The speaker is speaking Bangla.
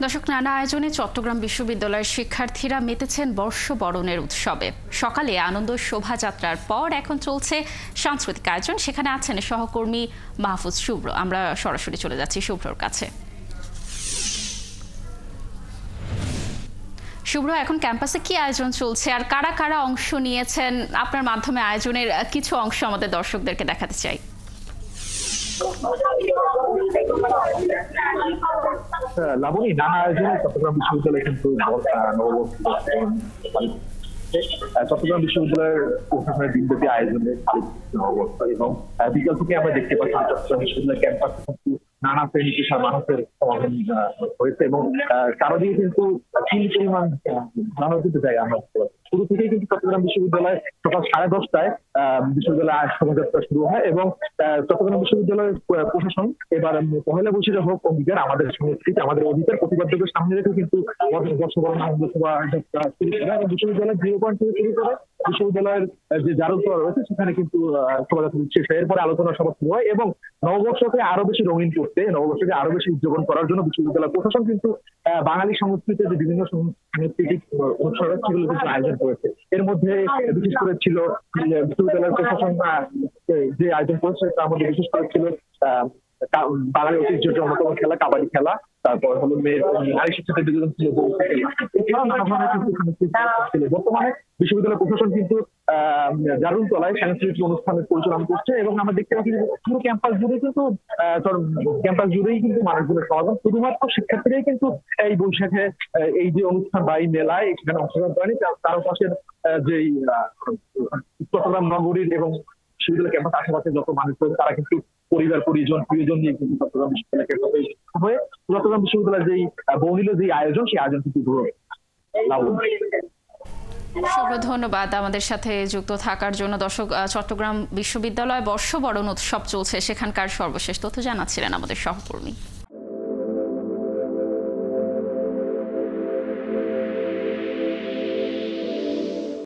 দর্শক, নানা আয়োজনে চট্টগ্রাম বিশ্ববিদ্যালয়ের শিক্ষার্থীরা মেতেছেন বর্ষবরণের উৎসবে। সকালে আনন্দ শোভাযাত্রার পর এখন চলছে সাংস্কৃতিক আয়োজন। সেখানে আছেন সহকর্মী মাহফুজ শুভ্র। আমরা সরাসরি চলে যাচ্ছি শুভ্রর কাছে। শুভ্র, এখন ক্যাম্পাসে কি আয়োজন চলছে আর কারা কারা অংশ নিয়েছেন? আপনার মাধ্যমে আয়োজনের কিছু অংশ আমাদের দর্শকদেরকে দেখাতে চাই। লাবণী, নানা আয়োজনে চট্টগ্রাম বিশ্ববিদ্যালয় কিন্তু চট্টগ্রাম বিশ্ববিদ্যালয়ের প্রশাসনের দিনব্যাপী আয়োজনে নববর্ষ এবং বিকাল থেকে আমরা দেখতে পাচ্ছি চট্টগ্রাম বিশ্ববিদ্যালয় ক্যাম্পাসে কিন্তু নানা শ্রেণী পেশার মানুষের সমাগম হয়েছে এবং চারদিকে কিন্তু পরিমাণ নানা কিন্তু জায়গা আমরা শুরু থেকেই কিন্তু চট্টগ্রাম বিশ্ববিদ্যালয় সকাল 10:30টায় বিশ্ববিদ্যালয় শোভাযাত্রা শুরু হয় এবং চট্টগ্রাম বিশ্ববিদ্যালয়ের প্রশাসন এবার পহেলা বৈশাখে হোক অঙ্গীকার, আমাদের সংস্কৃতি, আমাদের অধিকার প্রতিবাদ্যকে সামনে রেখে কিন্তু বর্ষবরণ আনন্দ শোভাযাত্রা শুরু করে এবং বিশ্ববিদ্যালয়ের 0 পয়েন্ট থেকে শুরু করে বিশ্ববিদ্যালয়ের যে জারুলতলা রয়েছে সেখানে কিন্তু শোভাযাত্রা শেষ হয়। এরপরে আলোচনা সভা শুরু হয় এবং নববর্ষকে আরো বেশি রঙিন করতে, নববর্ষকে আরো বেশি উদযাপন করার জন্য বিশ্ববিদ্যালয় প্রশাসন কিন্তু বাঙালি সংস্কৃতির যে বিভিন্ন সাংস্কৃতিক অনুষ্ঠান সেগুলো কিন্তু আয়োজন করেছে। এর মধ্যে বিশেষ করে ছিল বিশ্ববিদ্যালয়ের প্রশাসন যে আয়োজন করেছে তার মধ্যে বিশেষ করে ছিল বাঙালি ঐতিহ্যের অন্যতম খেলা কাবাডি খেলা, তারপর হলো নারী শিক্ষার্থী বিনোদন ছিল, বর্তমানে বিশ্ববিদ্যালয় প্রশাসন কিন্তু জারুলতলায় সাংস্কৃতিক অনুষ্ঠানের পরিচালনা করছে এবং আমরা দেখতে পাচ্ছি পুরো ক্যাম্পাস জুড়ে কিন্তু ক্যাম্পাস জুড়েই কিন্তু মানুষগুলোর সমাগম। শুধুমাত্র শিক্ষার্থীরাই কিন্তু এই বৈশাখে এই যে অনুষ্ঠান বা এই মেলায় এখানে অংশগ্রহণ করেনি, তার পাশে যে চট্টগ্রাম নগরীর এবং বিশ্ববিদ্যালয় ক্যাম্পাস আশেপাশে যত মানুষ রয়েছে তারা কিন্তু পরিবার প্রিয়জন নিয়ে কিন্তু চট্টগ্রাম বিশ্ববিদ্যালয় ক্যাম্পাসে হয়ে চট্টগ্রাম বিশ্ববিদ্যালয়ের যেই বহুল যে আয়োজন সেই আয়োজন কিন্তু শুভ্র, ধন্যবাদ আমাদের সাথে যুক্ত থাকার জন্য। দর্শক, চট্টগ্রাম বিশ্ববিদ্যালয় বর্ষবরণ উৎসব চলছে, সেখানকার সর্বশেষ তথ্য জানাচ্ছিলেন আমাদের সহকর্মী।